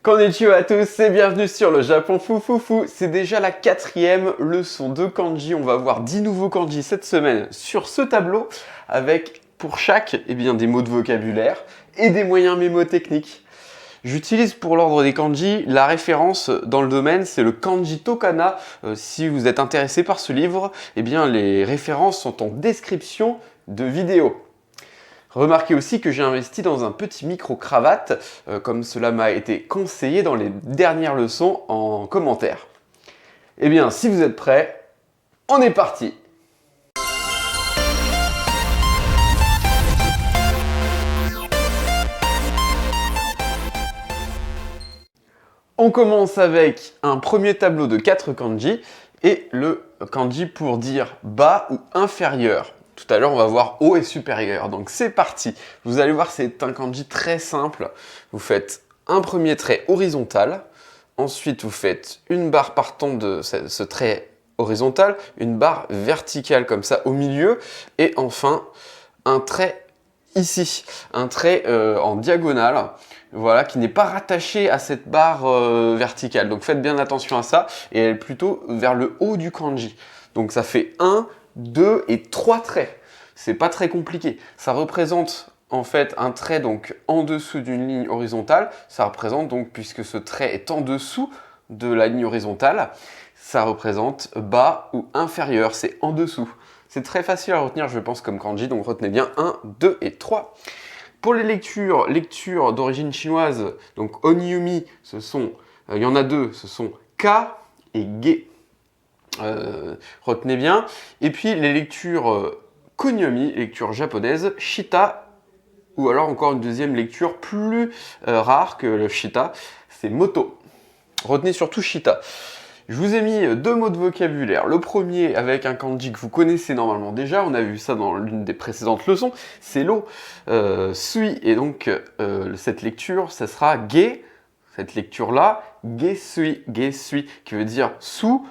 Konnichiwa à tous et bienvenue sur le Japon Fou. C'est déjà la 4e leçon de kanji. On va voir 10 nouveaux kanji cette semaine sur ce tableau avec pour chaque des mots de vocabulaire et des moyens mémotechniques. J'utilise pour l'ordre des kanji la référence dans le domaine, c'est le Kanji Tokana. Si vous êtes intéressé par ce livre, les références sont en description de vidéo. Remarquez aussi que j'ai investi dans un petit micro-cravate, comme cela m'a été conseillé dans les dernières leçons en commentaire. Si vous êtes prêts, on est parti! On commence avec un premier tableau de 4 kanji et le kanji pour dire bas ou inférieur. Tout à l'heure, on va voir haut et supérieur. Donc c'est parti. Vous allez voir, c'est un kanji très simple. Vous faites un premier trait horizontal. Ensuite, vous faites une barre partant de ce trait horizontal, une barre verticale comme ça au milieu. Et enfin, un trait ici, un trait en diagonale. Voilà, qui n'est pas rattaché à cette barre verticale. Donc faites bien attention à ça. Et elle est plutôt vers le haut du kanji. Donc ça fait 1, 2 et 3 traits. C'est pas très compliqué. Ça représente en fait un trait donc en dessous d'une ligne horizontale. Ça représente donc, puisque ce trait est en dessous de la ligne horizontale, ça représente bas ou inférieur. C'est en dessous. C'est très facile à retenir, je pense, comme kanji. Donc retenez bien 1, 2 et 3. Pour les lectures d'origine chinoise, donc Oniyumi, il y en a 2, ce sont Ka et Ge. Retenez bien. Et puis les lectures Kunyomi, lecture japonaise, Shita, ou alors encore une deuxième lecture plus rare que le Shita, c'est Moto. Retenez surtout Shita. Je vous ai mis 2 mots de vocabulaire. Le premier avec un kanji que vous connaissez normalement déjà, on a vu ça dans l'une des précédentes leçons, c'est l'eau. Sui, et donc cette lecture, ça sera ge, cette lecture-là, ge sui, qui veut dire sous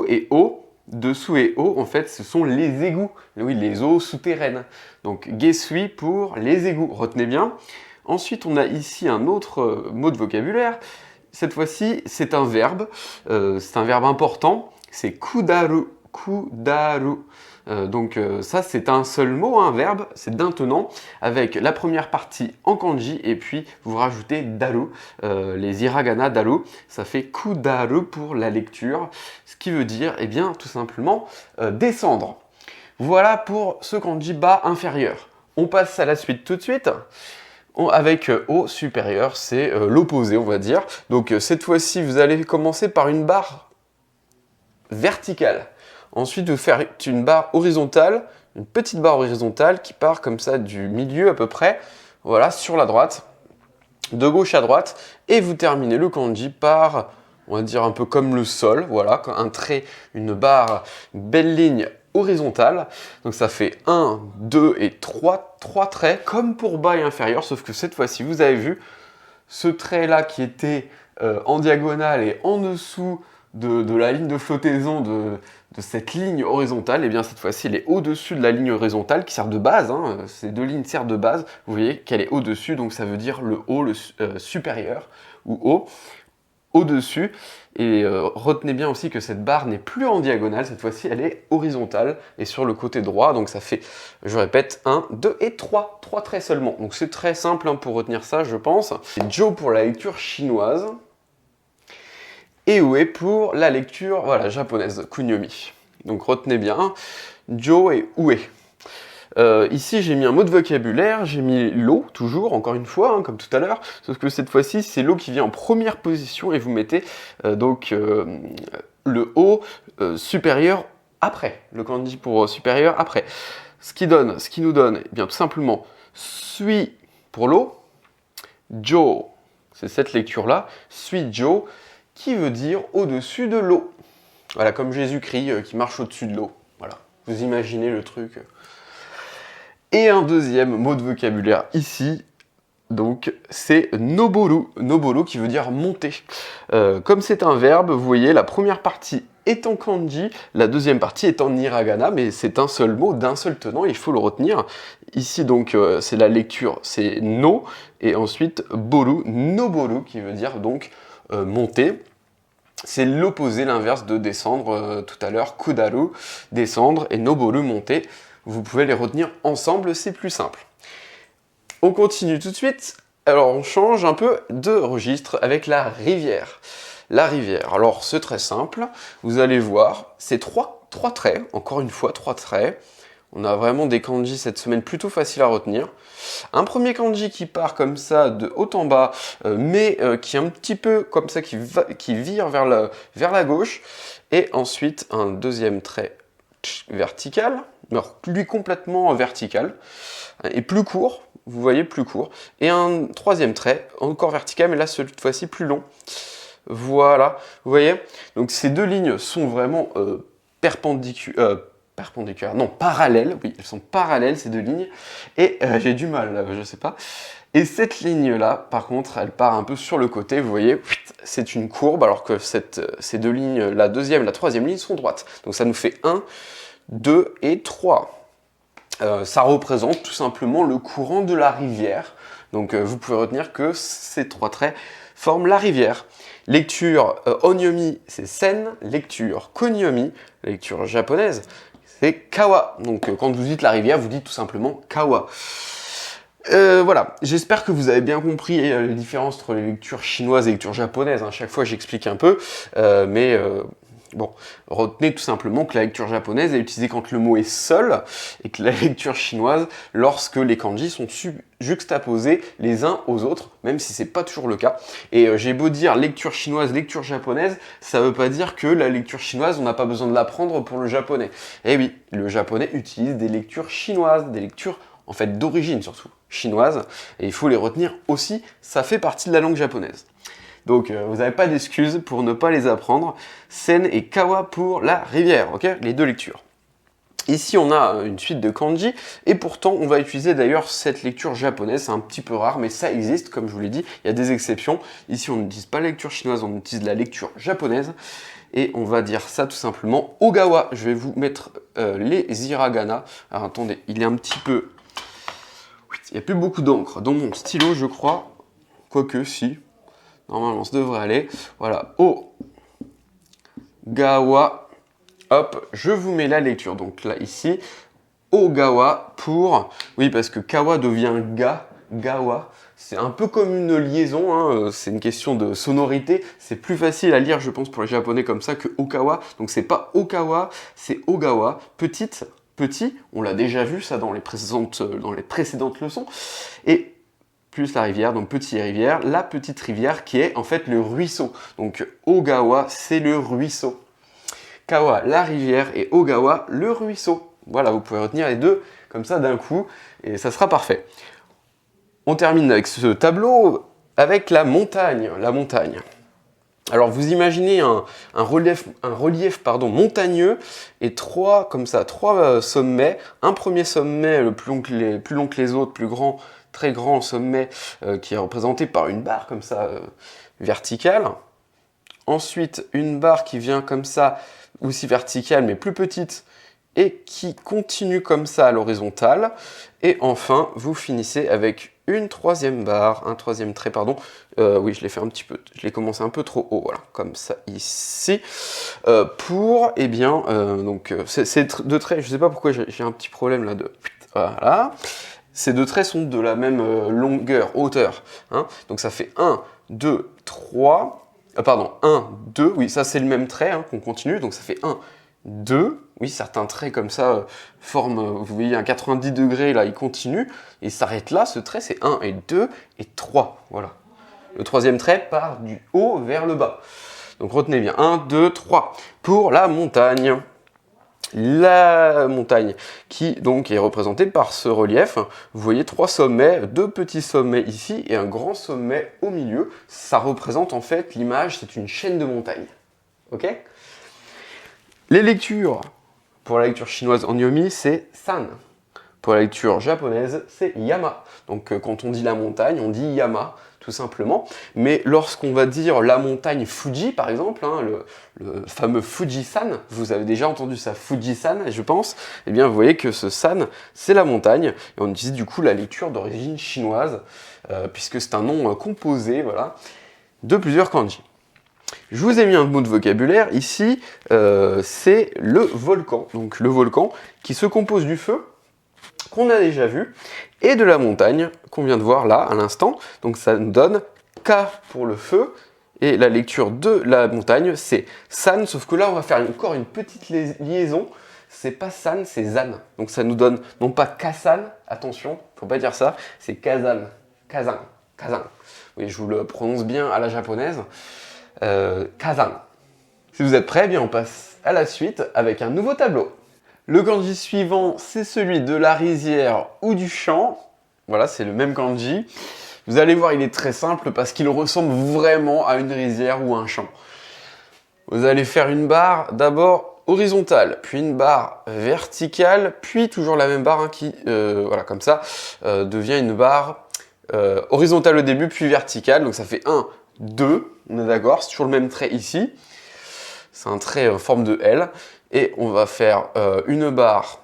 et haut. Dessous et haut, en fait, ce sont les égouts. Oui, les eaux souterraines. Donc, gesui pour les égouts. Retenez bien. Ensuite, on a ici un autre mot de vocabulaire. Cette fois-ci, c'est un verbe. C'est un verbe important. C'est kudaru. Ça, c'est un seul mot, un verbe. C'est d'un tenant, avec la première partie en kanji, et puis vous rajoutez daru, les hiragana daru. Ça fait kudaru pour la lecture, ce qui veut dire, tout simplement, descendre. Voilà pour ce kanji bas inférieur. On passe à la suite tout de suite. Avec haut supérieur, c'est l'opposé, on va dire. Donc cette fois-ci, vous allez commencer par une barre verticale. Ensuite, vous faites une barre horizontale, une petite barre horizontale qui part comme ça du milieu à peu près, voilà, sur la droite, de gauche à droite, et vous terminez le kanji par, on va dire un peu comme le sol, voilà, un trait, une barre, une belle ligne horizontale. Donc ça fait 1, 2 et 3 traits, comme pour bas et inférieur, sauf que cette fois-ci, vous avez vu, ce trait-là qui était en diagonale et en dessous de la ligne de flottaison de cette ligne horizontale, cette fois-ci, elle est au-dessus de la ligne horizontale qui sert de base. Ces 2 lignes servent de base. Vous voyez qu'elle est au-dessus, donc ça veut dire le haut, le supérieur ou haut, au-dessus. Et retenez bien aussi que cette barre n'est plus en diagonale, cette fois-ci, elle est horizontale et sur le côté droit. Donc ça fait, je répète, 1, 2 et 3 traits seulement. Donc c'est très simple pour retenir ça, je pense. C'est Jo pour la lecture chinoise. Et Ue pour la lecture japonaise, Kunyomi. Donc retenez bien, Jo et Ue. Ici, j'ai mis un mot de vocabulaire, j'ai mis l'eau, toujours, encore une fois, comme tout à l'heure, sauf que cette fois-ci, c'est l'eau qui vient en première position et vous mettez le haut supérieur après, le kanji pour supérieur après. Ce qui nous donne, tout simplement, sui pour l'eau, Jo, c'est cette lecture-là, sui Jo, qui veut dire au-dessus de l'eau. Voilà, comme Jésus-Christ qui marche au-dessus de l'eau. Voilà, vous imaginez le truc. Et un deuxième mot de vocabulaire ici, donc c'est noboru. Noboru qui veut dire monter. Comme c'est un verbe, vous voyez, la première partie est en kanji, la deuxième partie est en hiragana, mais c'est un seul mot d'un seul tenant, il faut le retenir. Ici, donc, c'est la lecture, c'est no, et ensuite boru, no boru, qui veut dire donc monter. C'est l'opposé, l'inverse de descendre tout à l'heure, kudaru, descendre, et no boru, monter. Vous pouvez les retenir ensemble, c'est plus simple. On continue tout de suite. Alors, on change un peu de registre avec la rivière. La rivière, alors c'est très simple. Vous allez voir, c'est trois traits, encore une fois, 3 traits. On a vraiment des kanji cette semaine plutôt faciles à retenir. Un premier kanji qui part comme ça de haut en bas, mais qui est un petit peu comme ça, qui vire vers la gauche. Et ensuite, un deuxième trait vertical, alors lui complètement vertical, et plus court, vous voyez, plus court. Et un troisième trait, encore vertical, mais là, cette fois-ci, plus long. Voilà, vous voyez. Donc ces deux lignes sont vraiment perpendiculaires, non, parallèles, oui, elles sont parallèles, ces deux lignes. Et j'ai du mal, là, je sais pas. Et cette ligne-là, par contre, elle part un peu sur le côté, vous voyez, c'est une courbe, alors que ces deux lignes, la deuxième et la troisième ligne, sont droites. Donc ça nous fait 1, 2 et 3. Ça représente tout simplement le courant de la rivière. Donc vous pouvez retenir que ces 3 traits forment la rivière. Lecture onyomi, c'est sen. Lecture konyomi, lecture japonaise, c'est kawa. Donc quand vous dites la rivière, vous dites tout simplement kawa. Voilà, j'espère que vous avez bien compris les différences entre les lectures chinoises et les lectures japonaises. À chaque fois, j'explique un peu, mais bon, retenez tout simplement que la lecture japonaise est utilisée quand le mot est seul, et que la lecture chinoise, lorsque les kanji sont juxtaposés les uns aux autres, même si c'est pas toujours le cas. Et j'ai beau dire lecture chinoise, lecture japonaise, ça veut pas dire que la lecture chinoise, on n'a pas besoin de l'apprendre pour le japonais. Eh oui, le japonais utilise des lectures chinoises, des lectures en fait d'origine surtout chinoise, et il faut les retenir aussi, ça fait partie de la langue japonaise. Donc vous n'avez pas d'excuses pour ne pas les apprendre. Sen et kawa pour la rivière, ok? Les deux lectures. Ici on a une suite de kanji, et pourtant on va utiliser d'ailleurs cette lecture japonaise, c'est un petit peu rare, mais ça existe, comme je vous l'ai dit, il y a des exceptions. Ici on n'utilise pas la lecture chinoise, on utilise la lecture japonaise, et on va dire ça tout simplement Ogawa. Je vais vous mettre les hiragana. Alors attendez, il est un petit peu... Il n'y a plus beaucoup d'encre dans mon stylo, je crois. Quoique, si. Normalement, ça devrait aller. Voilà. Ogawa. Hop, je vous mets la lecture. Donc là, ici. Ogawa pour... Oui, parce que kawa devient gawa. C'est un peu comme une liaison, hein. C'est une question de sonorité. C'est plus facile à lire, je pense, pour les japonais comme ça que Okawa. Donc c'est pas Okawa, c'est Ogawa. Petit, on l'a déjà vu ça dans les précédentes leçons, et plus la rivière, donc petit rivière, la petite rivière qui est en fait le ruisseau. Donc Ogawa, c'est le ruisseau. Kawa, la rivière, et Ogawa, le ruisseau. Voilà, vous pouvez retenir les deux comme ça d'un coup, et ça sera parfait. On termine avec ce tableau avec la montagne. La montagne. Alors vous imaginez un relief montagneux et trois sommets. Un premier sommet le plus long que les autres, plus grand, très grand sommet qui est représenté par une barre comme ça verticale. Ensuite une barre qui vient comme ça aussi verticale mais plus petite et qui continue comme ça à l'horizontale. Et enfin vous finissez avec une troisième barre, un troisième trait, pardon. Oui, je l'ai fait un petit peu, je l'ai commencé un peu trop haut, voilà, comme ça ici. Pour, eh bien, donc, ces deux traits, je ne sais pas pourquoi j'ai un petit problème là de... Voilà. Ces deux traits sont de la même longueur, hauteur. Hein. Donc ça fait 1, 2, 3... pardon, 1, 2, oui, ça c'est le même trait hein, qu'on continue, donc ça fait 1, 2, oui, certains traits comme ça forment, vous voyez, un 90 degrés, là, il continue, et s'arrête là, ce trait, c'est 1 et 2 et 3, voilà. Le troisième trait part du haut vers le bas. Donc retenez bien, 1, 2, 3. Pour la montagne. La montagne qui donc est représentée par ce relief. Vous voyez 3 sommets, 2 petits sommets ici et un grand sommet au milieu. Ça représente en fait l'image, c'est une chaîne de montagnes. Ok ? Les lectures, pour la lecture chinoise en yomi, c'est san. Pour la lecture japonaise, c'est yama. Donc quand on dit la montagne, on dit yama, tout tout simplement. Mais lorsqu'on va dire la montagne Fuji, par exemple, hein, le fameux Fujisan, vous avez déjà entendu ça, Fujisan, je pense, eh bien vous voyez que ce san, c'est la montagne, et on utilise du coup la lecture d'origine chinoise, puisque c'est un nom composé, voilà, de plusieurs kanji. Je vous ai mis un mot de vocabulaire, ici, c'est le volcan. Donc le volcan qui se compose du feu, qu'on a déjà vu, et de la montagne, qu'on vient de voir là, à l'instant. Donc ça nous donne Ka pour le feu, et la lecture de la montagne, c'est San, sauf que là, on va faire encore une petite liaison. C'est pas San, c'est Zan. Donc ça nous donne, non pas Kasan, attention, faut pas dire ça, c'est Kazan, Kazan, Kazan. Oui, je vous le prononce bien à la japonaise. Kazan. Si vous êtes prêts, eh bien on passe à la suite avec un nouveau tableau. Le kanji suivant, c'est celui de la rizière ou du champ. Voilà, c'est le même kanji. Vous allez voir, il est très simple parce qu'il ressemble vraiment à une rizière ou un champ. Vous allez faire une barre d'abord horizontale, puis une barre verticale, puis toujours la même barre hein, qui, voilà, comme ça, devient une barre horizontale au début, puis verticale. Donc ça fait 1, 2, on est d'accord, c'est toujours le même trait ici. C'est un trait en forme de L. Et on va faire une barre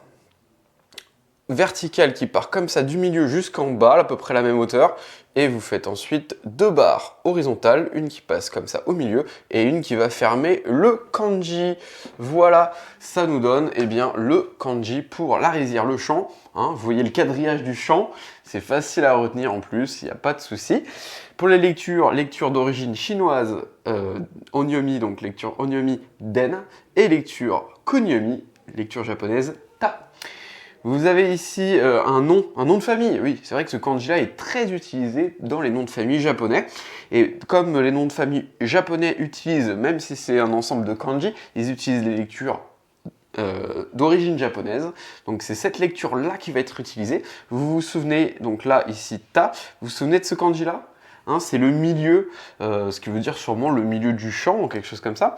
verticale qui part comme ça du milieu jusqu'en bas, à peu près la même hauteur. Et vous faites ensuite 2 barres horizontales, une qui passe comme ça au milieu et une qui va fermer le kanji. Voilà, ça nous donne eh bien, le kanji pour la rizière, le champ. Hein, vous voyez le quadrillage du champ, c'est facile à retenir en plus, il n'y a pas de souci. Pour les lectures, lecture d'origine chinoise, onyomi, donc lecture onyomi den, et lecture konyomi, lecture japonaise ta. Vous avez ici un nom de famille. Oui, c'est vrai que ce kanji-là est très utilisé dans les noms de famille japonais. Et comme les noms de famille japonais utilisent, même si c'est un ensemble de kanji, ils utilisent les lectures d'origine japonaise. Donc c'est cette lecture-là qui va être utilisée. Vous vous souvenez, donc là, ici, ta, vous vous souvenez de ce kanji-là hein, c'est le milieu, ce qui veut dire sûrement le milieu du champ ou quelque chose comme ça.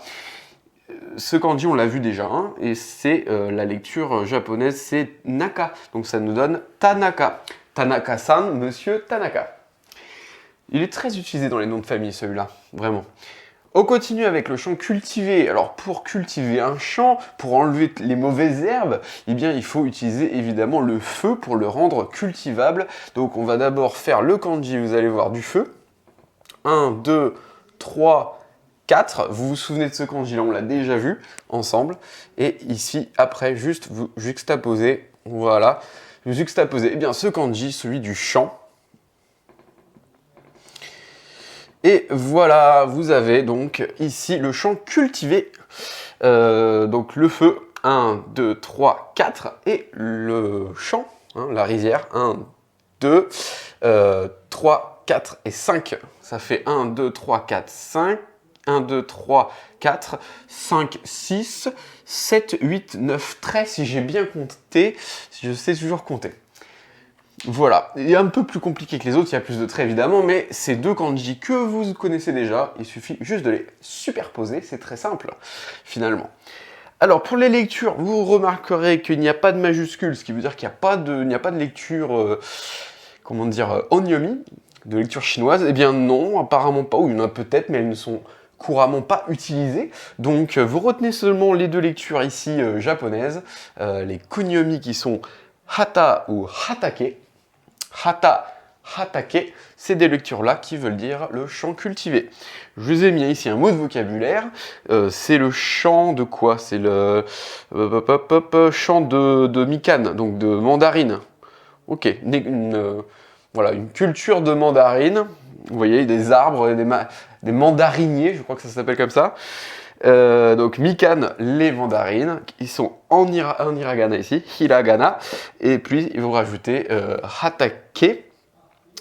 Ce kanji, on l'a vu déjà, hein, et c'est la lecture japonaise, c'est Naka. Donc ça nous donne Tanaka. Tanaka-san, monsieur Tanaka. Il est très utilisé dans les noms de famille, celui-là, vraiment. On continue avec le champ cultivé. Alors pour cultiver un champ, pour enlever les mauvaises herbes, eh bien il faut utiliser évidemment le feu pour le rendre cultivable. Donc on va d'abord faire le kanji, vous allez voir, du feu. 1, 2, 3, 4. Vous vous souvenez de ce kanji là, on l'a déjà vu ensemble. Et ici, après, juste vous juxtaposez, voilà, vous juxtaposez eh bien, ce kanji, celui du champ. Et voilà, vous avez donc ici le champ cultivé. Donc le feu, 1, 2, 3, 4. Et le champ, hein, la rizière, 1, 2, 3, 4 et 5. Ça fait 1, 2, 3, 4, 5. 1, 2, 3, 4, 5, 6, 7, 8, 9 traits, si j'ai bien compté, si je sais toujours compter. Voilà, il est un peu plus compliqué que les autres, il y a plus de traits évidemment, mais ces deux kanji que vous connaissez déjà, il suffit juste de les superposer, c'est très simple, finalement. Alors, pour les lectures, vous remarquerez qu'il n'y a pas de majuscule, ce qui veut dire qu'il n'y a pas de lecture, comment dire, onyomi, de lecture chinoise. Eh bien non, apparemment pas, ou il y en a peut-être, mais elles ne sont couramment pas utilisées. Donc, vous retenez seulement les deux lectures ici japonaises, les kunyomi qui sont hata ou hatake. Hata, hatake, c'est des lectures-là qui veulent dire le champ cultivé. Je vous ai mis ici un mot de vocabulaire, c'est le champ de quoi? C'est le champ de mikan, donc de mandarine. Ok, voilà, une culture de mandarine. Vous voyez, des arbres, des mandariniers, je crois que ça s'appelle comme ça. Donc mikan, les mandarines, ils sont en hiragana ici, hiragana, et puis ils vont rajouter hatake,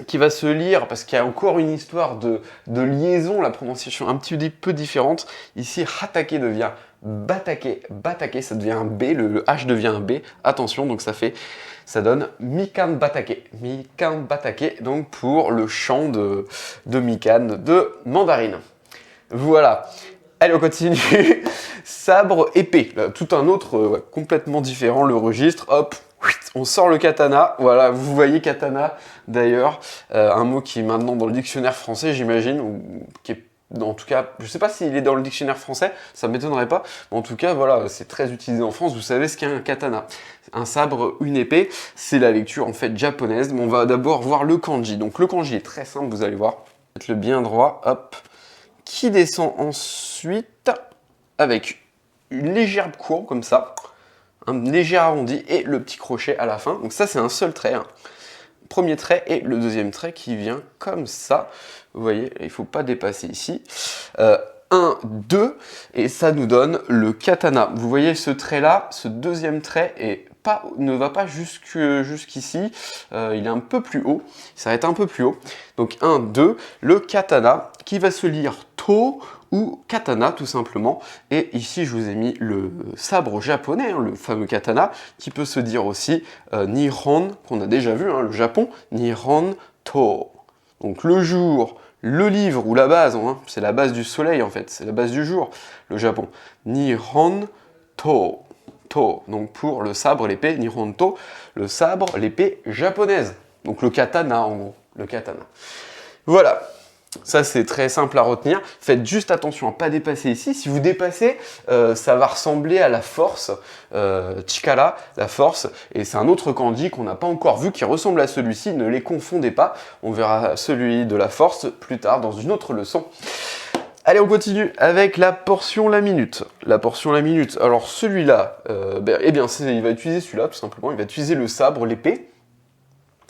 qui va se lire, parce qu'il y a encore une histoire de liaison, la prononciation un petit peu différente. Ici, hatake devient batake, batake, ça devient un B, le H devient un B, attention, donc ça donne mikan batake, donc pour le champ de mikan, de mandarine. Voilà. Allez, on continue. Sabre, épée. Là, tout un autre, complètement différent, le registre. Hop, On sort le katana, voilà, vous voyez katana d'ailleurs, un mot qui est maintenant dans le dictionnaire français, j'imagine, ou qui est, en tout cas, je sais pas s'il est dans le dictionnaire français, ça m'étonnerait pas, mais en tout cas, voilà, c'est très utilisé en France, vous savez ce qu'est un katana. Un sabre, une épée, c'est la lecture en fait japonaise, mais on va d'abord voir le kanji. Donc le kanji est très simple, vous allez voir, faites-le bien droit, hop, qui descend ensuite avec une légère courbe comme ça, un léger arrondi et le petit crochet à la fin. Donc ça c'est un seul trait, hein. Premier trait et le deuxième trait qui vient comme ça. Vous voyez, il ne faut pas dépasser ici. 1, 2 et ça nous donne le katana. Vous voyez ce trait là, ce deuxième trait ne va pas jusqu'ici, il est un peu plus haut, il s'arrête un peu plus haut. Donc 1, 2, le katana qui va se lire to ou katana tout simplement. Et ici je vous ai mis le sabre japonais, hein, le fameux katana, qui peut se dire aussi Nihon, qu'on a déjà vu, hein, le Japon, Nihon to. Donc le jour, le livre ou la base, hein, c'est la base du soleil en fait, c'est la base du jour, le Japon. Nihon to. To, donc pour le sabre, l'épée, Nihon to, le sabre, l'épée japonaise. Donc le katana en gros, le katana. Voilà. Ça, c'est très simple à retenir. Faites juste attention à ne pas dépasser ici. Si vous dépassez, ça va ressembler à la force, chikara, la force. Et c'est un autre kanji qu'on n'a pas encore vu qui ressemble à celui-ci. Ne les confondez pas. On verra celui de la force plus tard dans une autre leçon. Allez, on continue avec la portion la minute. La portion la minute. Alors celui-là, eh bien, il va utiliser celui-là tout simplement. Il va utiliser le sabre, l'épée.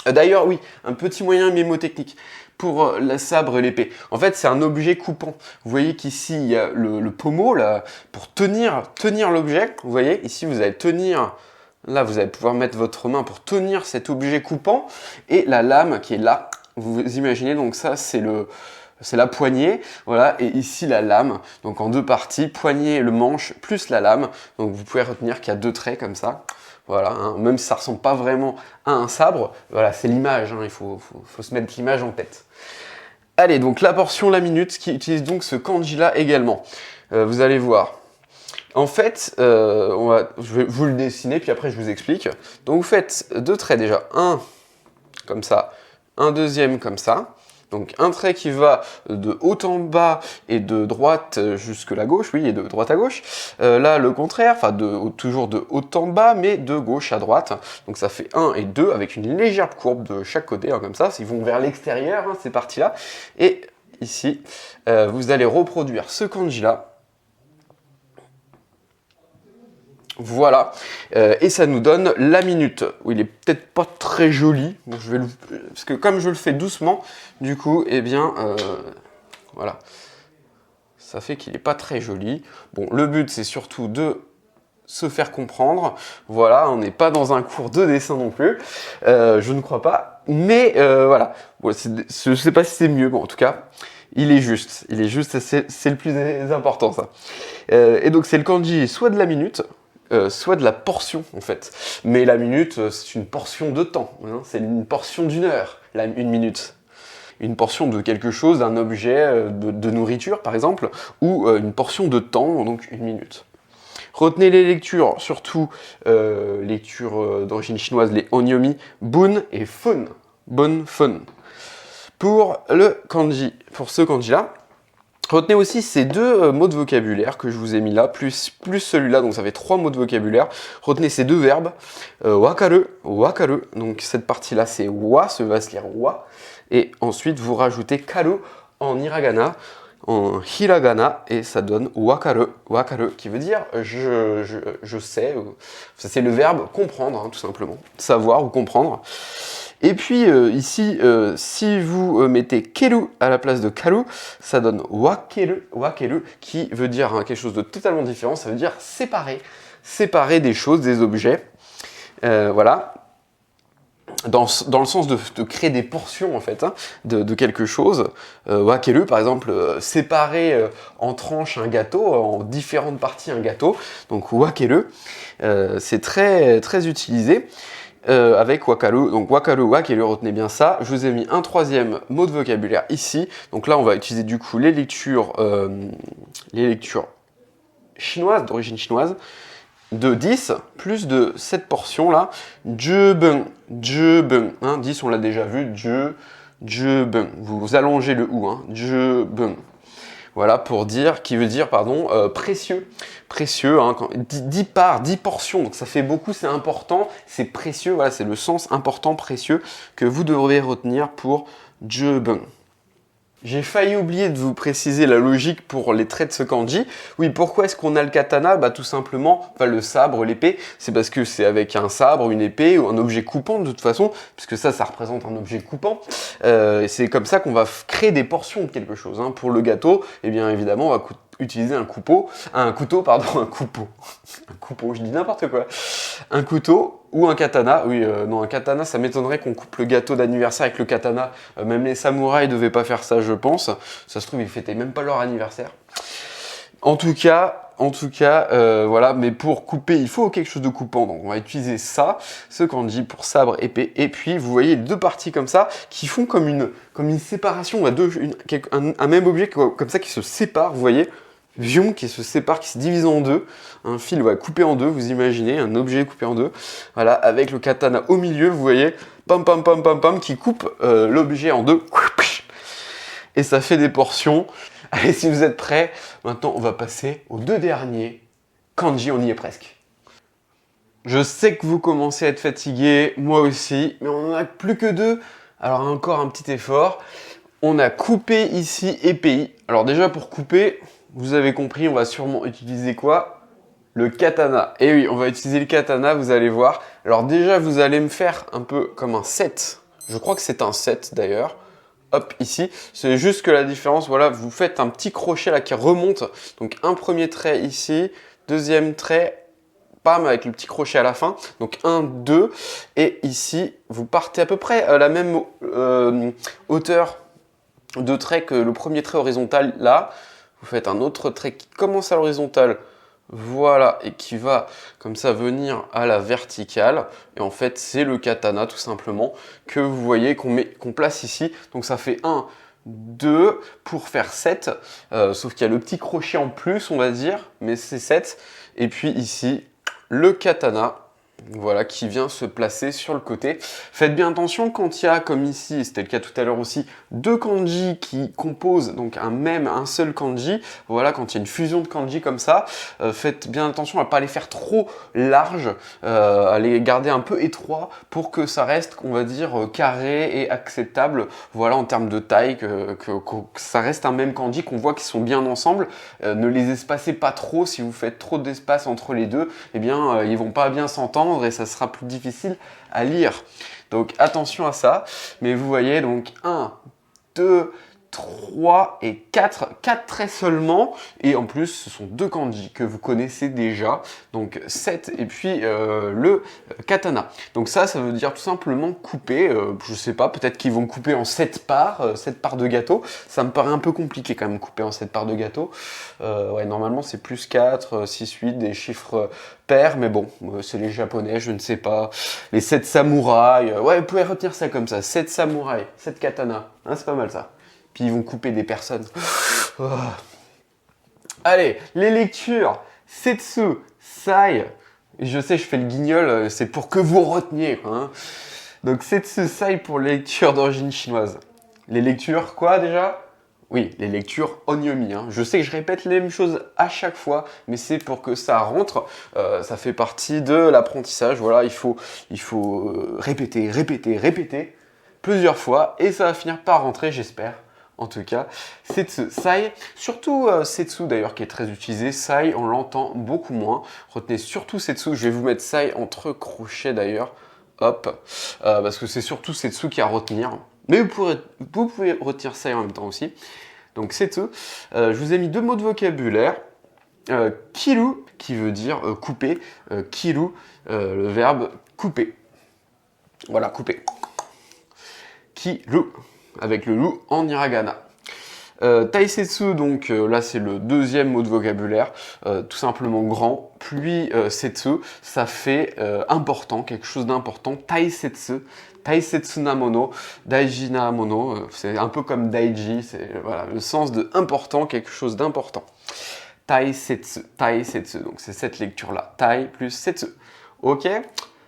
D'ailleurs, oui, un petit moyen mémotechnique pour la sabre et l'épée. En fait, c'est un objet coupant. Vous voyez qu'ici, il y a le pommeau, là, pour tenir l'objet. Vous voyez, ici, vous allez tenir, là, vous allez pouvoir mettre votre main pour tenir cet objet coupant. Et la lame qui est là, vous imaginez, donc ça, c'est la poignée, voilà, et ici la lame, donc en deux parties, poignée, le manche, plus la lame. Donc vous pouvez retenir qu'il y a deux traits comme ça. Voilà, hein, même si ça ne ressemble pas vraiment à un sabre, voilà, c'est l'image, hein, il faut se mettre l'image en tête. Allez, donc la portion la minute qui utilise donc ce kanji-là également. Vous allez voir. En fait, je vais vous le dessiner, puis après je vous explique. Donc vous faites deux traits déjà, un comme ça, un deuxième comme ça. Donc un trait qui va de haut en bas et de droite jusque la gauche, oui, et de droite à gauche. Là, le contraire, enfin toujours de haut en bas, mais de gauche à droite. Donc ça fait 1 et 2 avec une légère courbe de chaque côté, hein, comme ça. Ils vont vers l'extérieur, hein, ces parties-là. Et ici, vous allez reproduire ce kanji-là. Voilà, et ça nous donne la minute. Il est peut-être pas très joli, bon, parce que comme je le fais doucement, du coup, eh bien, voilà, ça fait qu'il n'est pas très joli. Bon, le but, c'est surtout de se faire comprendre. Voilà, on n'est pas dans un cours de dessin non plus, je ne crois pas, mais voilà, bon, je ne sais pas si c'est mieux, bon, en tout cas, il est juste, c'est le plus important, ça. Et donc, c'est le kanji soit de la minute, soit de la portion en fait. Mais la minute, c'est une portion de temps, hein, c'est une portion d'une heure, une minute. Une portion de quelque chose, d'un objet, de nourriture par exemple, ou une portion de temps, donc une minute. Retenez les lectures, surtout lectures d'origine chinoise, les onyomi, bun et fun. Bon, fun. Pour le kanji, pour ce kanji-là, retenez aussi ces deux mots de vocabulaire que je vous ai mis là, plus celui-là, donc ça fait 3 mots de vocabulaire. Retenez ces deux verbes, wakaru, wakaru, donc cette partie-là c'est wa, ça va se lire wa, et ensuite vous rajoutez karu en hiragana, et ça donne wakaru, wakaru, qui veut dire je sais, c'est le verbe comprendre, hein, tout simplement, savoir ou comprendre. Et puis ici, si vous mettez keru à la place de karu, ça donne wakeru, wakeru, qui veut dire hein, quelque chose de totalement différent, ça veut dire séparer des choses, des objets. Voilà. Dans le sens de créer des portions en fait, hein, de quelque chose. Wakeru par exemple, séparer en tranches un gâteau, en différentes parties un gâteau. Donc wakeru, c'est très, très utilisé. Avec wakaru, donc wakaru, wakeru, retenez bien ça. Je vous ai mis un troisième mot de vocabulaire ici. Donc là, on va utiliser du coup les lectures chinoises, d'origine chinoise. de 10, plus de cette portion-là, jubun, jubun. 10, on l'a déjà vu, jubun. Vous allongez le ou, jubun. Voilà, pour dire, qui veut dire, pardon, précieux. Précieux, 10 parts, 10 portions, donc ça fait beaucoup, c'est important, c'est précieux, voilà, c'est le sens important, précieux, que vous devriez retenir pour jubun. J'ai failli oublier de vous préciser la logique pour les traits de ce kanji. Oui, pourquoi est-ce qu'on a le katana? Tout simplement, le sabre, l'épée, c'est parce que c'est avec un sabre, une épée ou un objet coupant de toute façon, puisque ça représente un objet coupant. C'est comme ça qu'on va créer des portions de quelque chose. Pour le gâteau, eh bien évidemment, on va utiliser un couteau, je dis n'importe quoi. Un couteau ou un katana. Oui, non, un katana, ça m'étonnerait qu'on coupe le gâteau d'anniversaire avec le katana. Même les samouraïs ne devaient pas faire ça, je pense. Ça se trouve, ils fêtaient même pas leur anniversaire. En tout cas, voilà, mais pour couper, il faut quelque chose de coupant. Donc on va utiliser ça, ce kanji pour sabre, épée. Et puis, vous voyez les deux parties comme ça, qui font comme une séparation. On a un même objet comme ça qui se sépare, vous voyez. Vion qui se sépare, qui se divise en deux, un fil coupé en deux, vous imaginez, un objet coupé en deux, voilà, avec le katana au milieu, vous voyez, pam pam pam pam pam, qui coupe l'objet en deux, et ça fait des portions. Allez, si vous êtes prêts, maintenant on va passer aux deux derniers kanji, on y est presque. Je sais que vous commencez à être fatigués, moi aussi, mais on n'en a plus que deux, alors encore un petit effort. On a coupé ici épée. Alors déjà pour couper, vous avez compris, on va sûrement utiliser quoi? Le katana. Et oui, on va utiliser le katana, vous allez voir. Alors déjà, vous allez me faire un peu comme un 7. Je crois que c'est un 7 d'ailleurs. Hop, ici. C'est juste que la différence, voilà, vous faites un petit crochet là qui remonte. Donc un premier trait ici, deuxième trait, bam, avec le petit crochet à la fin. Donc 1, 2. Et ici, vous partez à peu près à la même hauteur de trait que le premier trait horizontal là. Vous faites un autre trait qui commence à l'horizontale, voilà, et qui va comme ça venir à la verticale. Et en fait, c'est le katana tout simplement que vous voyez qu'on place ici. Donc ça fait 1, 2 pour faire 7, sauf qu'il y a le petit crochet en plus, on va dire, mais c'est 7. Et puis ici, le katana. Voilà, qui vient se placer sur le côté. Faites bien attention quand il y a, comme ici, et c'était le cas tout à l'heure aussi, deux kanji qui composent donc un seul kanji. Voilà, quand il y a une fusion de kanji comme ça, faites bien attention à ne pas les faire trop larges, à les garder un peu étroits pour que ça reste, on va dire, carré et acceptable. Voilà, en termes de taille, que ça reste un même kanji, qu'on voit qu'ils sont bien ensemble. Ne les espacez pas trop. Si vous faites trop d'espace entre les deux, eh bien, ils vont pas bien s'entendre et ça sera plus difficile à lire. Donc attention à ça. Mais vous voyez, donc 1, 2, 3 et 4. 4 traits seulement. Et en plus, ce sont deux kanji que vous connaissez déjà. Donc 7 et puis le katana. Donc ça veut dire tout simplement couper. Je sais pas, peut-être qu'ils vont couper en 7 parts. 7 parts de gâteau. Ça me paraît un peu compliqué quand même, couper en 7 parts de gâteau. Ouais, normalement, c'est plus 4, 6, 8, des chiffres pairs. Mais bon, c'est les japonais, je ne sais pas. Les 7 samouraïs. Ouais, vous pouvez retenir ça comme ça. 7 samouraïs, 7 katanas. Hein, c'est pas mal ça. Puis ils vont couper des personnes. Oh. Allez, les lectures. Setsu, Sai. Je sais, je fais le guignol, c'est pour que vous reteniez. Hein. Donc Setsu, Sai pour les lectures d'origine chinoise. Les lectures, quoi déjà? Oui, les lectures onyomi. Hein. Je sais que je répète les mêmes choses à chaque fois, mais c'est pour que ça rentre. Ça fait partie de l'apprentissage. Voilà, il faut répéter, répéter, répéter plusieurs fois, et ça va finir par rentrer, j'espère. En tout cas, Setsu, Sai, surtout Setsu d'ailleurs qui est très utilisé, Sai on l'entend beaucoup moins. Retenez surtout Setsu, je vais vous mettre Sai entre crochets d'ailleurs, hop, parce que c'est surtout Setsu qui a à retenir. Mais vous pouvez retenir Sai en même temps aussi. Donc Setsu, je vous ai mis deux mots de vocabulaire. Kiru, qui veut dire couper, kiru, le verbe couper. Voilà, couper. Kiru. Avec le loup en hiragana. Taisetsu, donc là c'est le deuxième mot de vocabulaire, tout simplement grand, puis setsu, ça fait important, quelque chose d'important. Taisetsu, Taisetsu na mono, daiji na mono, c'est un peu comme daiji, c'est voilà, le sens de important, quelque chose d'important. Taisetsu. Donc c'est cette lecture-là. Tai plus setsu. Ok?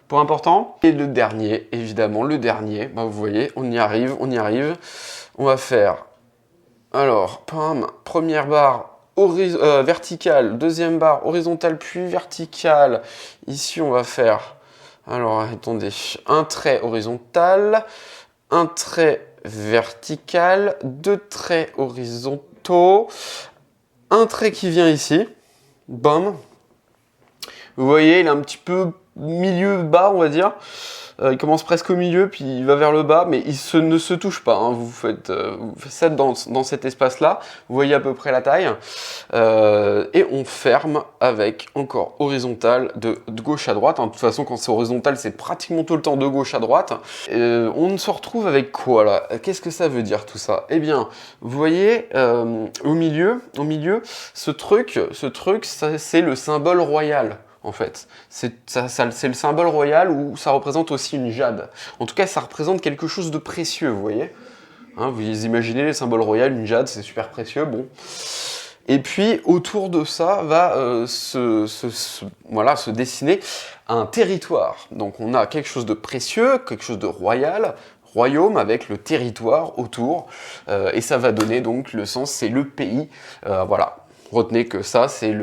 Point important. Et le dernier, évidemment, le dernier. Bah, vous voyez, on y arrive, on y arrive. On va faire, alors, première barre verticale, deuxième barre horizontale puis verticale. Ici, on va faire, alors attendez, un trait horizontal, un trait vertical, deux traits horizontaux, un trait qui vient ici, bam. Vous voyez, il est un petit peu milieu bas, on va dire. Il commence presque au milieu, puis il va vers le bas, mais ne se touche pas. Hein. Vous faites ça dans cet espace-là. Vous voyez à peu près la taille. Et on ferme avec encore horizontal de gauche à droite. Hein. De toute façon, quand c'est horizontal, c'est pratiquement tout le temps de gauche à droite. On se retrouve avec quoi là? Qu'est-ce que ça veut dire tout ça? Eh bien, vous voyez, au milieu, ce truc, c'est le symbole royal. En fait, c'est le symbole royal où ça représente aussi une jade. En tout cas, ça représente quelque chose de précieux, vous voyez. Hein, vous imaginez les symboles royaux, une jade, c'est super précieux, bon. Et puis, autour de ça va se dessiner un territoire. Donc, on a quelque chose de précieux, quelque chose de royal, royaume avec le territoire autour. Et ça va donner donc le sens, c'est le pays. Voilà. Retenez que ça, c'est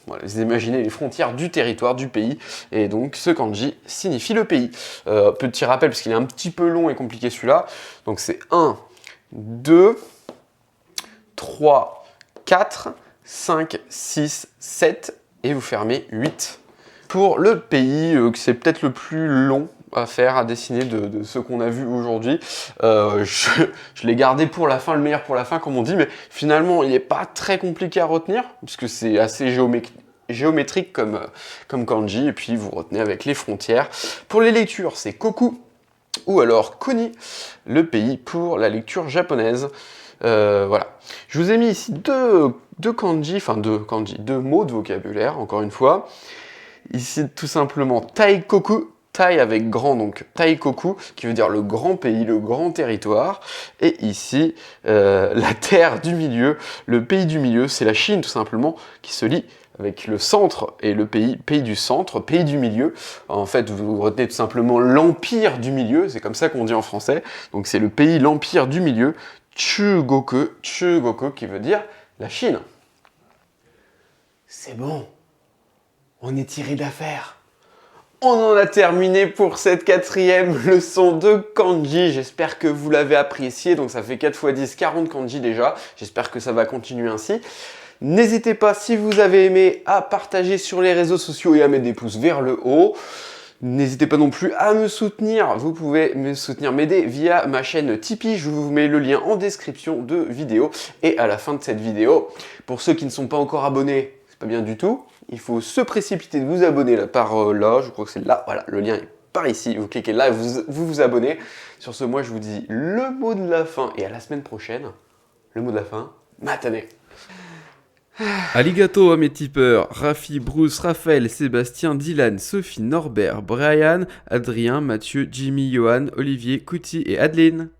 vous imaginez les frontières du territoire, du pays, et donc ce kanji signifie le pays. Petit rappel, parce qu'il est un petit peu long et compliqué celui-là, donc c'est 1, 2, 3, 4, 5, 6, 7, et vous fermez 8. Pour le pays, c'est peut-être le plus long à faire, à dessiner de ce qu'on a vu aujourd'hui. Je l'ai gardé pour la fin, le meilleur pour la fin, comme on dit, mais finalement, il n'est pas très compliqué à retenir, puisque c'est assez géométrique comme kanji, et puis vous retenez avec les frontières. Pour les lectures, c'est Koku, ou alors Kuni, le pays pour la lecture japonaise. Voilà. Je vous ai mis ici deux mots de vocabulaire, encore une fois. Ici, tout simplement, Taikoku, Tai avec grand, donc Taikoku, qui veut dire le grand pays, le grand territoire. Et ici, la terre du milieu, le pays du milieu, c'est la Chine, tout simplement, qui se lie avec le centre et le pays du centre, pays du milieu. En fait, vous retenez tout simplement l'empire du milieu, c'est comme ça qu'on dit en français. Donc c'est le pays, l'empire du milieu, Chugoku, qui veut dire la Chine. C'est bon. On est tiré d'affaire. On en a terminé pour cette 4e leçon de kanji. J'espère que vous l'avez apprécié. Donc ça fait 4 x 10, 40 kanji déjà. J'espère que ça va continuer ainsi. N'hésitez pas, si vous avez aimé, à partager sur les réseaux sociaux et à mettre des pouces vers le haut. N'hésitez pas non plus à me soutenir. Vous pouvez me soutenir, m'aider via ma chaîne Tipeee. Je vous mets le lien en description de vidéo. Et à la fin de cette vidéo, pour ceux qui ne sont pas encore abonnés, c'est pas bien du tout. Il faut se précipiter de vous abonner là, par là, je crois que c'est là, voilà, le lien est par ici, vous cliquez là et vous abonnez. Sur ce, moi je vous dis le mot de la fin et à la semaine prochaine. Le mot de la fin, matane. Arigato à mes tipeurs, Rafi, Bruce, Raphaël, Sébastien, Dylan, Sophie, Norbert, Brian, Adrien, Mathieu, Jimmy, Johan, Olivier, Couty et Adeline.